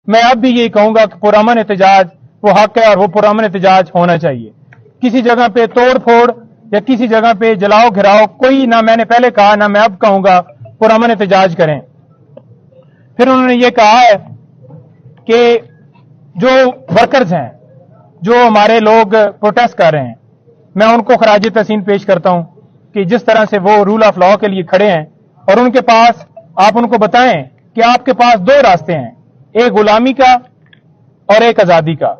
میں اب بھی یہی کہوں گا کہ پرامن احتجاج وہ حق ہے اور وہ پرامن احتجاج ہونا چاہیے. کسی جگہ پہ توڑ پھوڑ یا کسی جگہ پہ جلاؤ گھراؤ کوئی نہ میں نے پہلے کہا نہ میں اب کہوں گا. پرامن احتجاج کریں. پھر انہوں نے یہ کہا ہے کہ جو ورکرز ہیں جو ہمارے لوگ پروٹیسٹ کر رہے ہیں میں ان کو خراج تحسین پیش کرتا ہوں کہ جس طرح سے وہ رول آف لا کے لیے کھڑے ہیں اور ان کے پاس آپ ان کو بتائیں کہ آپ کے پاس دو راستے ہیں, ایک غلامی کا اور ایک آزادی کا.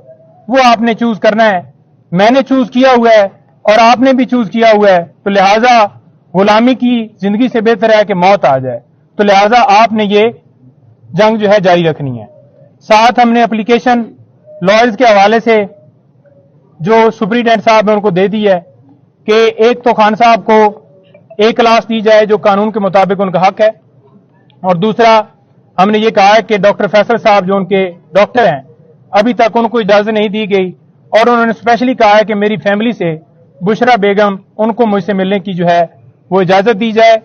وہ آپ نے چوز کرنا ہے. میں نے چوز کیا ہوا ہے اور آپ نے بھی چوز کیا ہوا ہے, تو لہذا غلامی کی زندگی سے بہتر ہے کہ موت آ جائے. تو لہذا آپ نے یہ جنگ جو ہے جاری رکھنی ہے. ساتھ ہم نے اپلیکیشن لائرز کے حوالے سے جو سپرنٹینڈنٹ صاحب نے ان کو دے دی ہے کہ ایک تو خان صاحب کو ایک کلاس دی جائے جو قانون کے مطابق ان کا حق ہے, اور دوسرا ہم نے یہ کہا ہے کہ ڈاکٹر فیصل صاحب جو ان کے ڈاکٹر ہیں ابھی تک ان کو اجازت نہیں دی گئی, اور انہوں نے اسپیشلی کہا ہے کہ میری فیملی سے بشرا بیگم ان کو مجھ سے ملنے کی جو ہے وہ اجازت دی جائے.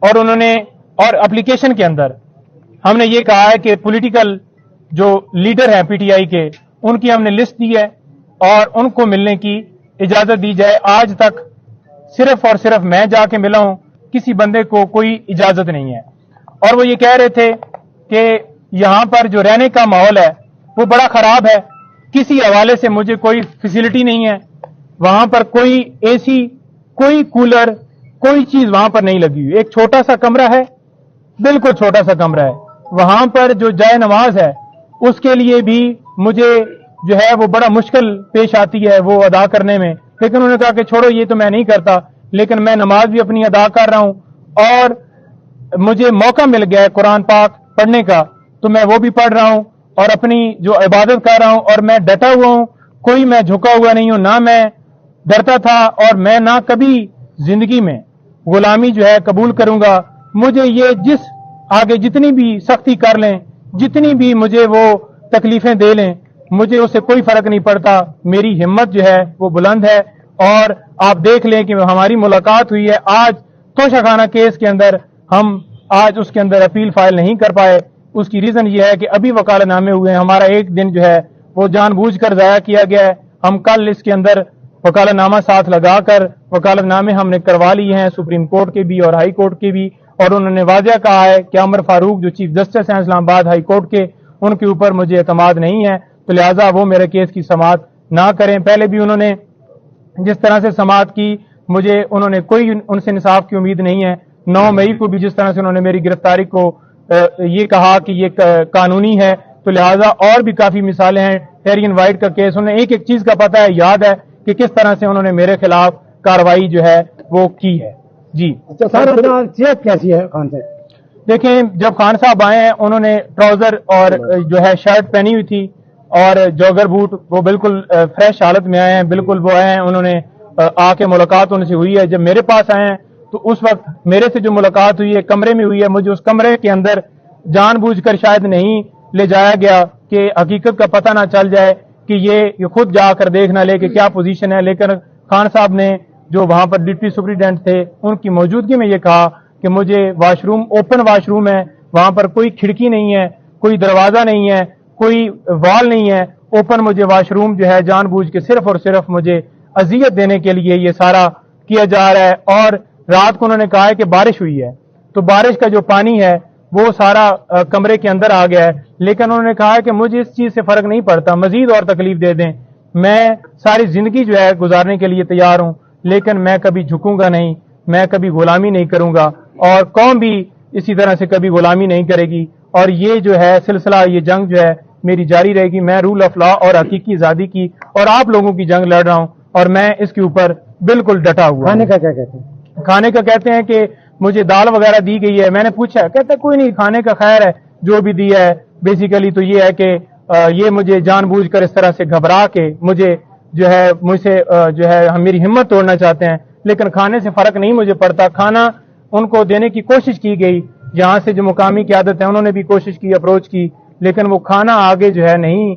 اور انہوں نے اور اپلیکیشن کے اندر ہم نے یہ کہا ہے کہ پولیٹیکل جو لیڈر ہیں پی ٹی آئی کے ان کی ہم نے لسٹ دی ہے اور ان کو ملنے کی اجازت دی جائے. آج تک صرف اور صرف میں جا کے ملا ہوں, کسی بندے کو کوئی اجازت نہیں ہے. اور وہ یہ کہہ رہے تھے کہ یہاں پر جو رہنے کا ماحول ہے وہ بڑا خراب ہے, کسی حوالے سے مجھے کوئی فیسلٹی نہیں ہے. وہاں پر کوئی اے سی کوئی کولر کوئی چیز وہاں پر نہیں لگی ہوئی. ایک چھوٹا سا کمرہ ہے, بالکل چھوٹا سا کمرہ ہے. وہاں پر جو جائے نماز ہے اس کے لیے بھی مجھے جو ہے وہ بڑا مشکل پیش آتی ہے وہ ادا کرنے میں. لیکن انہوں نے کہا کہ چھوڑو یہ تو میں نہیں کرتا, لیکن میں نماز بھی اپنی ادا کر رہا ہوں اور مجھے موقع مل گیا ہے قرآن پاک پڑھنے کا تو میں وہ بھی پڑھ رہا ہوں اور اپنی جو عبادت کر رہا ہوں, اور میں ڈٹا ہوا ہوں, کوئی میں جھکا ہوا نہیں ہوں, نہ میں ڈرتا تھا اور میں نہ کبھی زندگی میں غلامی جو ہے قبول کروں گا. مجھے یہ جس آگے جتنی بھی سختی کر لیں, جتنی بھی مجھے وہ تکلیفیں دے لیں, مجھے اس سے کوئی فرق نہیں پڑتا. میری ہمت جو ہے وہ بلند ہے. اور آپ دیکھ لیں کہ ہماری ملاقات ہوئی ہے آج توشہ خانہ کیس کے اندر, ہم آج اس کے اندر اپیل فائل نہیں کر پائے. اس کی ریزن یہ ہے کہ ابھی وکالت نامے ہوئے ہیں, ہمارا ایک دن جو ہے وہ جان بوجھ کر ضائع کیا گیا ہے. ہم کل اس کے اندر وکالت نامہ ساتھ لگا کر وکالت نامے ہم نے کروا لیے ہیں سپریم کورٹ کے بھی اور ہائی کورٹ کے بھی, اور انہوں نے واضح کہا ہے کہ عمر فاروق جو چیف جسٹس ہیں اسلام آباد ہائی کورٹ کے, ان کے اوپر مجھے اعتماد نہیں ہے, تو لہٰذا وہ میرے کیس کی سماعت نہ کریں. پہلے بھی انہوں نے جس طرح سے سماعت کی مجھے انہوں نے کوئی ان سے انصاف کی امید نہیں ہے. 9 مئی کو بھی جس طرح سے انہوں نے میری گرفتاری کو یہ کہا کہ یہ قانونی ہے, تو لہٰذا اور بھی کافی مثالیں ہیں. ٹیرین وائٹ کا کیس انہیں ایک ایک چیز کا پتہ ہے, یاد ہے کہ کس طرح سے انہوں نے میرے خلاف کاروائی جو ہے وہ کی ہے. جی سر صحت کیسی ہے خان صاحب؟ دیکھیں جب خان صاحب آئے ہیں انہوں نے ٹراؤزر اور جو ہے شرٹ پہنی ہوئی تھی اور جوگر بوٹ, وہ بالکل فریش حالت میں آئے ہیں. بالکل وہ آئے ہیں, انہوں نے آ کے ملاقات ان سے ہوئی ہے. جب میرے پاس آئے ہیں تو اس وقت میرے سے جو ملاقات ہوئی ہے کمرے میں ہوئی ہے. مجھے اس کمرے کے اندر جان بوجھ کر شاید نہیں لے جایا گیا کہ حقیقت کا پتہ نہ چل جائے کہ یہ خود جا کر دیکھ نہ لے کہ کیا پوزیشن ہے. لیکن خان صاحب نے جو وہاں پر ڈپٹی سپرنٹینڈنٹ تھے ان کی موجودگی میں یہ کہا کہ مجھے wash room open wash room ہے, وہاں پر کوئی کھڑکی نہیں ہے, کوئی دروازہ نہیں ہے, کوئی وال نہیں ہے, اوپن مجھے واش روم جو ہے جان بوجھ کے صرف اور صرف مجھے اذیت دینے کے لیے یہ سارا کیا جا رہا ہے. اور رات کو انہوں نے کہا ہے کہ بارش ہوئی ہے تو بارش کا جو پانی ہے وہ سارا کمرے کے اندر آ گیا ہے. لیکن انہوں نے کہا ہے کہ مجھے اس چیز سے فرق نہیں پڑتا, مزید اور تکلیف دے دیں, میں ساری زندگی جو ہے گزارنے کے لیے تیار ہوں, لیکن میں کبھی جھکوں گا نہیں, میں کبھی غلامی نہیں کروں گا, اور قوم بھی اسی طرح سے کبھی غلامی نہیں کرے گی. اور یہ جو ہے سلسلہ, یہ جنگ جو ہے میری جاری رہے گی. میں رول آف لا اور حقیقی آزادی کی اور آپ لوگوں کی جنگ لڑ رہا ہوں, اور میں اس کے اوپر بالکل ڈٹا ہوا. کھانے کا کیا کہتے ہیں؟ کھانے کا کہتے ہیں کہ مجھے دال وغیرہ دی گئی ہے. میں نے پوچھا, کہتا کوئی نہیں, کھانے کا خیر ہے جو بھی دیا ہے. بیسیکلی تو یہ ہے کہ یہ مجھے جان بوجھ کر اس طرح سے گھبرا کے مجھے جو ہے مجھ سے جو ہے میری ہمت توڑنا چاہتے ہیں. لیکن کھانے سے فرق نہیں مجھے پڑتا. کھانا ان کو دینے کی کوشش کی گئی, یہاں سے جو مقامی قیادت ہے انہوں نے بھی کوشش کی, اپروچ کی, لیکن وہ کھانا آگے جو ہے نہیں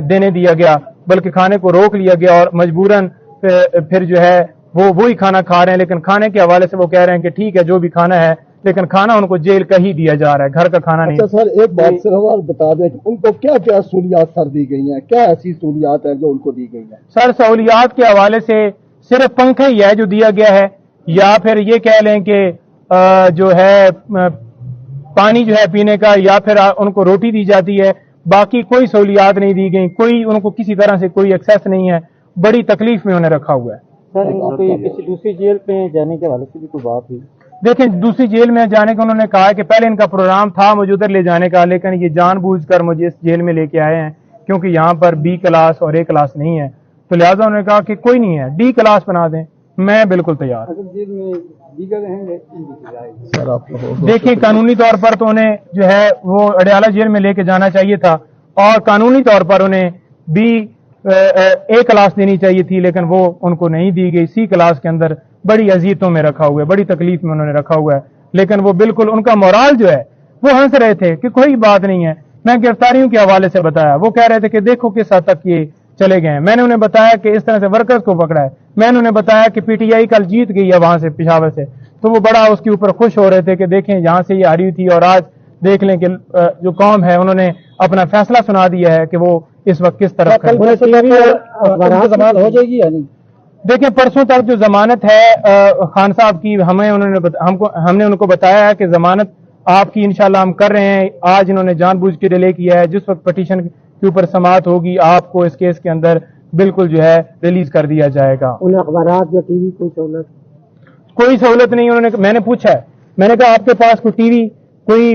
دینے دیا گیا, بلکہ کھانے کو روک لیا گیا. اور مجبوراً پھر جو ہے وہ وہی کھانا کھا رہے ہیں. لیکن کھانے کے حوالے سے وہ کہہ رہے ہیں کہ ٹھیک ہے جو بھی کھانا ہے लेकिन खाना उनको जेल का ही दिया जा रहा है, घर का खाना नहीं। अच्छा सर, एक बात सिर्फ और बता दें, उनको क्या क्या सहूलियात सर दी गई हैं, क्या ऐसी सहूलियात है जो उनको दी गई हैं? सर सहूलियात के हवाले से सिर्फ पंखा ही है जो दिया गया है, या फिर ये कह लें कि जो है पानी जो है पीने का, या फिर उनको रोटी दी जाती है, बाकी कोई सहूलियात नहीं दी गई, कोई उनको किसी तरह से कोई एक्सेस नहीं है, बड़ी तकलीफ में उन्हें रखा हुआ है। सर इनको किसी दूसरी जेल पे जाने के हवाले से भी कोई बात हुई? देखें, दूसरी जेल में जाने का उन्होंने कहा कि पहले इनका प्रोग्राम था मुझे उधर ले जाने का, लेकिन ये जानबूझकर मुझे इस जेल में लेके आए हैं क्योंकि यहाँ पर बी क्लास और ए क्लास नहीं है, तो लिहाजा उन्होंने कहा कि कोई नहीं है, डी क्लास बना दें। मैं बिल्कुल तैयार। सर आप देखिए, कानूनी तौर पर तो उन्हें जो है वो अडयाला जेल में लेके जाना चाहिए था, और कानूनी तौर पर उन्हें बी ए क्लास देनी चाहिए थी, लेकिन वो उनको नहीं दी गई। सी क्लास के अंदर बड़ी अजीतों में रखा हुआ है, बड़ी तकलीफ में उन्होंने रखा हुआ है, लेकिन वो बिल्कुल उनका मोराल जो है वो हंस रहे थे कि कोई बात नहीं है। मैं गिरफ्तारियों के हवाले से बताया, वो कह रहे थे कि देखो किस हद तक ये चले गए हैं। मैंने उन्हें बताया कि इस तरह से वर्कर्स को पकड़ा है, मैंने उन्हें बताया कि पीटीआई कल जीत गई है वहां से, पेशावर से, तो वो बड़ा उसके ऊपर खुश हो रहे थे कि देखें यहाँ से ये हारी हुई थी और आज देख लें कि जो कौम है उन्होंने अपना फैसला सुना दिया है कि वो इस वक्त किस तरफ है। जमानत हो जाएगी या नहीं? देखें, परसों तक जो जमानत है खान साहब की, हमने उनको बताया है कि जमानत आपकी इंशाल्लाह हम कर रहे हैं। आज इन्होंने जानबूझ के डिले किया है, जिस वक्त पटिशन के ऊपर समाअत होगी आपको इस केस के अंदर बिल्कुल जो है रिलीज कर दिया जाएगा। उन अखबारात या टीवी कोई सहूलत नहीं उन्होंने, मैंने पूछा है, मैंने कहा आपके पास कोई टीवी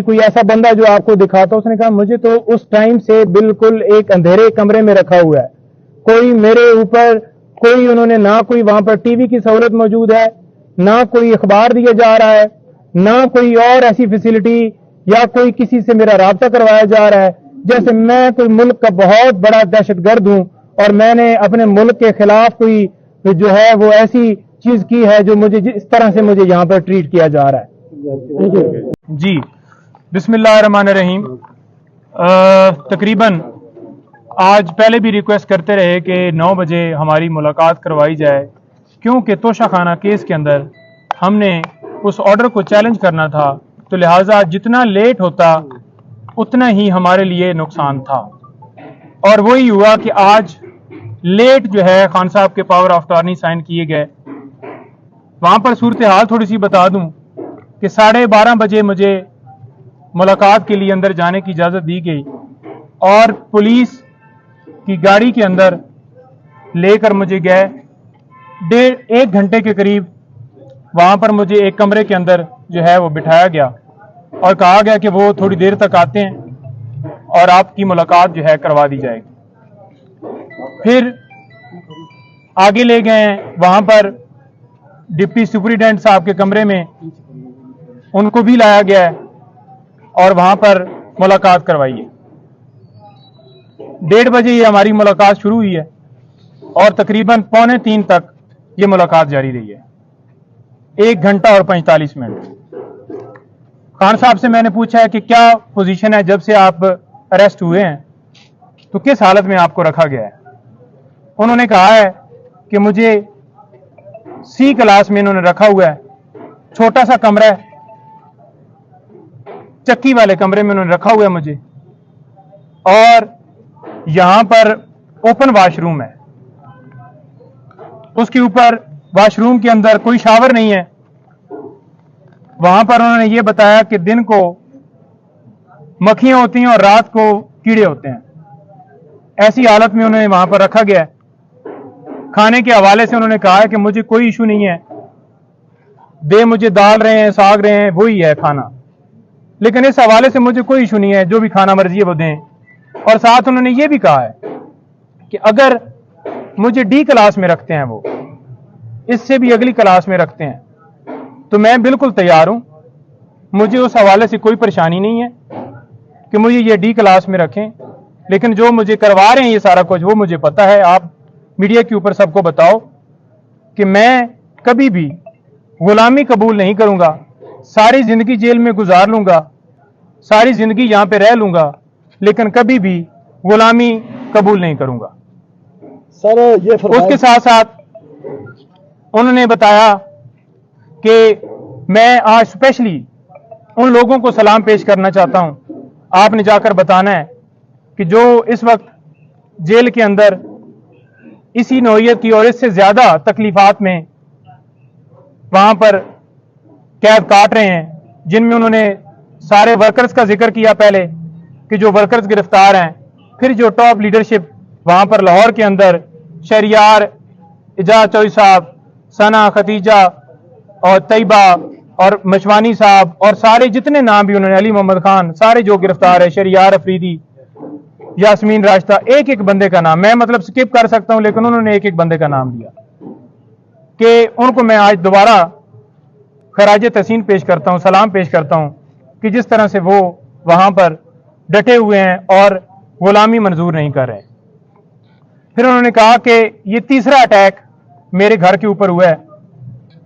कोई ऐसा बंदा जो आपको दिखाता? उसने कहा मुझे तो उस टाइम से बिल्कुल एक अंधेरे कमरे में रखा हुआ है, कोई मेरे ऊपर कोई उन्होंने ना कोई वहां पर टीवी की सहूलत मौजूद है, ना कोई अखबार दिया जा रहा है, ना कोई और ऐसी फैसिलिटी, या कोई किसी से मेरा राब्ता करवाया जा रहा है जैसे मैं कोई मुल्क का बहुत बड़ा दहशतगर्द हूं और मैंने अपने मुल्क के खिलाफ कोई जो है वो ऐसी चीज की है जो मुझे इस तरह से मुझे यहाँ पर ट्रीट किया जा रहा है। जी, बिस्मिल्लाहिर्रहमानिर्रहीम। तकरीबन आज पहले भी रिक्वेस्ट करते रहे कि 9 बजे हमारी मुलाकात करवाई जाए, क्योंकि तोशा खाना केस के अंदर हमने उस ऑर्डर को चैलेंज करना था, तो लिहाजा जितना लेट होता उतना ही हमारे लिए नुकसान था, और वही हुआ कि आज लेट जो है खान साहब के पावर ऑफ अटॉर्नी साइन किए गए। वहां पर सूरत हाल थोड़ी सी बता दूं कि 12:30 बजे मुझे मुलाकात के लिए अंदर जाने की इजाज़त दी गई, और पुलिस की गाड़ी के अंदर लेकर मुझे गए। 1.5 घंटे के करीब वहां पर मुझे एक कमरे के अंदर जो है वो बिठाया गया और कहा गया कि वो थोड़ी देर तक आते हैं और आपकी मुलाकात जो है करवा दी जाएगी। फिर आगे ले गए, वहां पर डिप्टी सुपरिटेंडेंट साहब के कमरे में उनको भी लाया गया है और वहां पर मुलाकात करवाई है। 1:30 बजे ये हमारी मुलाकात शुरू हुई है और तकरीबन 2:45 तक ये मुलाकात जारी रही है, 1 घंटा और 45 मिनट। खान साहब से मैंने पूछा है कि क्या पोजीशन है जब से आप अरेस्ट हुए हैं, तो किस हालत में आपको रखा गया है? उन्होंने कहा है कि मुझे सी क्लास में इन्होंने रखा हुआ है, छोटा सा कमरा है, चक्की वाले कमरे में उन्होंने रखा हुआ है मुझे, और यहां पर ओपन वॉशरूम है, उसके ऊपर वॉशरूम के अंदर कोई शावर नहीं है। वहां पर उन्होंने ये बताया कि दिन को मक्खियां होती हैं और रात को कीड़े होते हैं। ऐसी हालत में उन्हें वहां पर रखा गया है। खाने के हवाले से उन्होंने कहा है कि मुझे कोई इशू नहीं है, दे मुझे दाल रहे हैं, साग रहे हैं, वही है खाना, लेकिन इस हवाले से मुझे कोई इशू नहीं है, जो भी खाना मर्जी है वो दें। और साथ उन्होंने ये भी कहा है कि अगर मुझे डी क्लास में रखते हैं, वो इससे भी अगली क्लास में रखते हैं, तो मैं बिल्कुल तैयार हूं, मुझे उस हवाले से कोई परेशानी नहीं है कि मुझे ये डी क्लास में रखें, लेकिन जो मुझे करवा रहे हैं ये सारा कुछ वो मुझे पता है। आप मीडिया के ऊपर सबको बताओ कि मैं कभी भी गुलामी कबूल नहीं करूंगा, सारी जिंदगी जेल में गुजार लूंगा, सारी जिंदगी यहां पे रह लूंगा, लेकिन कभी भी गुलामी कबूल नहीं करूंगा। सर ये उसके साथ साथ उन्होंने बताया कि मैं आज स्पेशली उन लोगों को सलाम पेश करना चाहता हूं। आपने जाकर बताना है कि जो इस वक्त जेल के अंदर इसी नौइयत की और इससे ज्यादा तकलीफात में वहां पर कैद काट रहे हैं, जिनमें उन्होंने सारे वर्कर्स का जिक्र किया पहले कि जो वर्कर्स गिरफ्तार हैं, फिर जो टॉप लीडरशिप वहां पर लाहौर के अंदर शहरियार, इजाज चौधरी साहब, सना, खतीजा और तैयबा और मशवानी साहब और सारे जितने नाम भी उन्होंने, अली मोहम्मद खान, सारे जो गिरफ्तार है, शहरियार अफरीदी, यास्मीन राशदा, एक एक बंदे का नाम मैं मतलब स्किप कर सकता हूं, लेकिन उन्होंने एक एक बंदे का नाम लिया कि उनको मैं आज दोबारा खराज तहसीन पेश करता हूं, सलाम पेश करता हूं कि जिस तरह से वो वहां पर डटे हुए हैं और गुलामी मंजूर नहीं कर रहे। फिर उन्होंने कहा कि ये तीसरा अटैक मेरे घर के ऊपर हुआ है,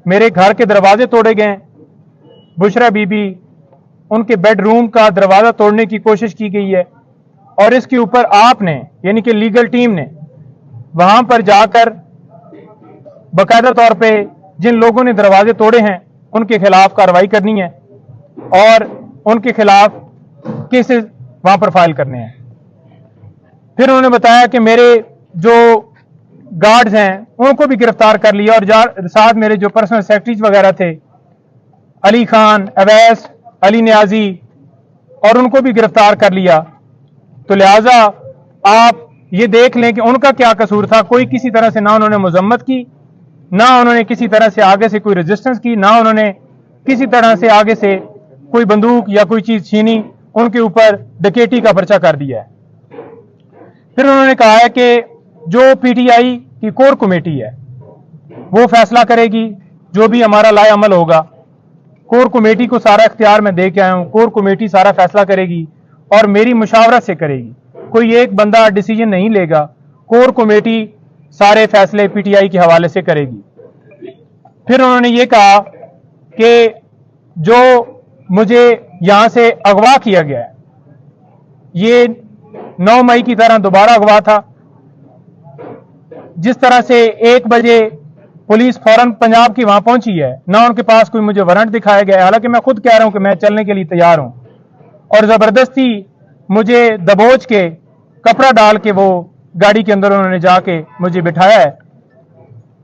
मेरे घर के दरवाजे तोड़े गए, बुशरा बीबी, उनके बेडरूम का दरवाजा तोड़ने की कोशिश की गई है और इसके ऊपर आपने यानी कि लीगल टीम ने वहां पर जाकर बाकायदा तौर पे जिन लोगों ने दरवाजे तोड़े हैं उनके खिलाफ कार्रवाई करनी है और उनके खिलाफ केसेस वहां पर फाइल करने हैं। फिर उन्होंने बताया कि मेरे जो गार्ड्स हैं उनको भी गिरफ्तार कर लिया और साथ मेरे जो पर्सनल सेक्रेटरीज वगैरह थे, अली खान, अवैस, अली नियाजी, और उनको भी गिरफ्तार कर लिया। तो लिहाजा आप ये देख लें कि उनका क्या कसूर था। कोई किसी तरह से ना उन्होंने मजम्मत की, ना उन्होंने किसी तरह से आगे से कोई रेजिस्टेंस की, ना उन्होंने किसी तरह से आगे से कोई बंदूक या कोई चीज छीनी, उनके ऊपर डकैती का पर्चा कर दिया है। फिर उन्होंने कहा है कि जो पीटीआई की कोर कमेटी है वो फैसला करेगी, जो भी हमारा लाए अमल होगा। कोर कमेटी को सारा इख्तियार मैं दे के आया हूं, कोर कमेटी सारा फैसला करेगी और मेरी मुशावरत से करेगी, कोई एक बंदा डिसीजन नहीं लेगा, कोर कमेटी सारे फैसले पीटीआई के हवाले से करेगी। फिर उन्होंने ये कहा कि जो मुझे यहां से अगवा किया गया है, ये 9 मई की तरह दोबारा अगवा था। जिस तरह से 1 बजे पुलिस फौरन पंजाब की वहां पहुंची है, ना उनके पास कोई मुझे वारंट दिखाया गया है, हालांकि मैं खुद कह रहा हूं कि मैं चलने के लिए तैयार हूं, और जबरदस्ती मुझे दबोच के कपड़ा डाल के वो गाड़ी के अंदर उन्होंने जाके मुझे बिठाया है।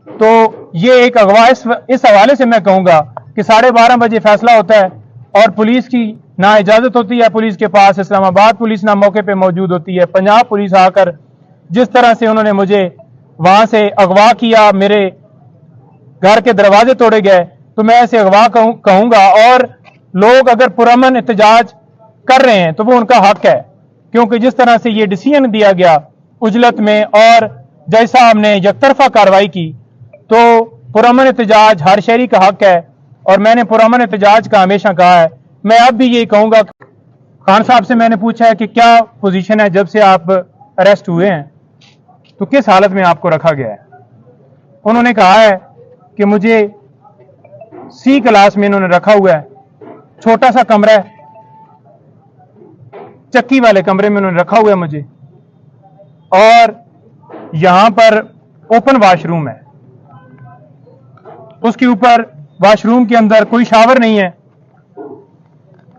तो ये एक अगवा इस हवाले से मैं कहूंगा कि 12:30 बजे फैसला होता है और पुलिस की ना इजाजत होती है, पुलिस के पास इस्लामाबाद पुलिस ना मौके पे मौजूद होती है, पंजाब पुलिस आकर जिस तरह से उन्होंने मुझे वहां से अगवा किया, मेरे घर के दरवाजे तोड़े गए, तो मैं ऐसे अगवा कहूंगा। और लोग अगर पुरअमन एहतजाज कर रहे हैं तो वो उनका हक है, क्योंकि जिस तरह से ये डिसीजन दिया गया उजलत में और जज साहब ने यकतरफा कार्रवाई की, तो पुरअमन एहतजाज हर शहरी का हक है और मैंने पुरअमन एहतजाज का हमेशा कहा है। मैं अब भी यही कहूंगा। खान साहब से मैंने पूछा है कि क्या पोजीशन है जब से आप अरेस्ट हुए हैं, तो किस हालत में आपको रखा गया है। उन्होंने कहा है कि मुझे सी क्लास में इन्होंने रखा हुआ है, छोटा सा कमरा है, चक्की वाले कमरे में उन्होंने रखा हुआ है मुझे, और यहां पर ओपन वॉशरूम है, उसके ऊपर वॉशरूम के अंदर कोई शावर नहीं है।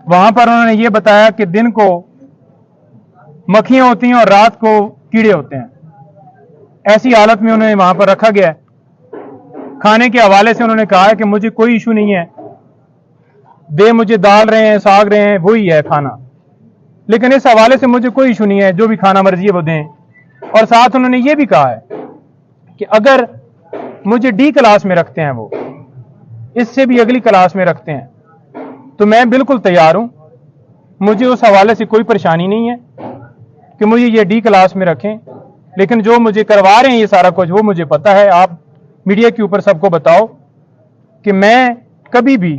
वहां पर उन्होंने ये बताया कि दिन को मक्खियां होती हैं और रात को कीड़े होते हैं। ऐसी हालत में उन्हें वहां पर रखा गया है। खाने के हवाले से उन्होंने कहा है कि मुझे कोई इशू नहीं है, दे मुझे दाल रहे हैं, साग रहे हैं, वही है खाना, लेकिन इस हवाले से मुझे कोई इशू नहीं है, जो भी खाना मर्जी है वो दें। और साथ उन्होंने ये भी कहा है कि अगर मुझे डी क्लास में रखते हैं, वो इससे भी अगली क्लास में रखते हैं, तो मैं बिल्कुल तैयार हूं, मुझे उस हवाले से कोई परेशानी नहीं है कि मुझे ये डी क्लास में रखें। लेकिन जो मुझे करवा रहे हैं ये सारा कुछ, वो मुझे पता है। आप मीडिया के ऊपर सबको बताओ कि मैं कभी भी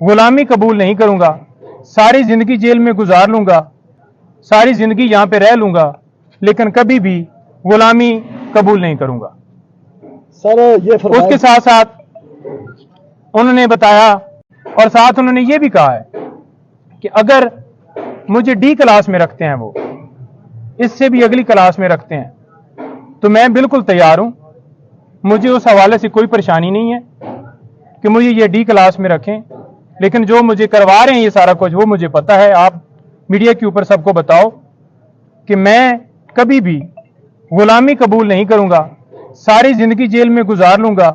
गुलामी कबूल नहीं करूंगा, सारी जिंदगी जेल में गुजार लूंगा, सारी जिंदगी यहां पे रह लूंगा, लेकिन कभी भी गुलामी कबूल नहीं करूंगा। सर ये उसके साथ साथ उन्होंने बताया और साथ उन्होंने ये भी कहा है कि अगर मुझे डी क्लास में रखते हैं, वो इससे भी अगली क्लास में रखते हैं, तो मैं बिल्कुल तैयार हूं, मुझे उस हवाले से कोई परेशानी नहीं है कि मुझे ये डी क्लास में रखें। लेकिन जो मुझे करवा रहे हैं ये सारा कुछ वो मुझे पता है। आप मीडिया के ऊपर सबको बताओ कि मैं कभी भी गुलामी कबूल नहीं करूंगा, सारी जिंदगी जेल में गुजार लूंगा,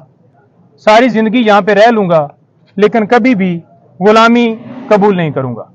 सारी जिंदगी यहां पे रह लूंगा, लेकिन कभी भी गुलामी कबूल नहीं करूंगा।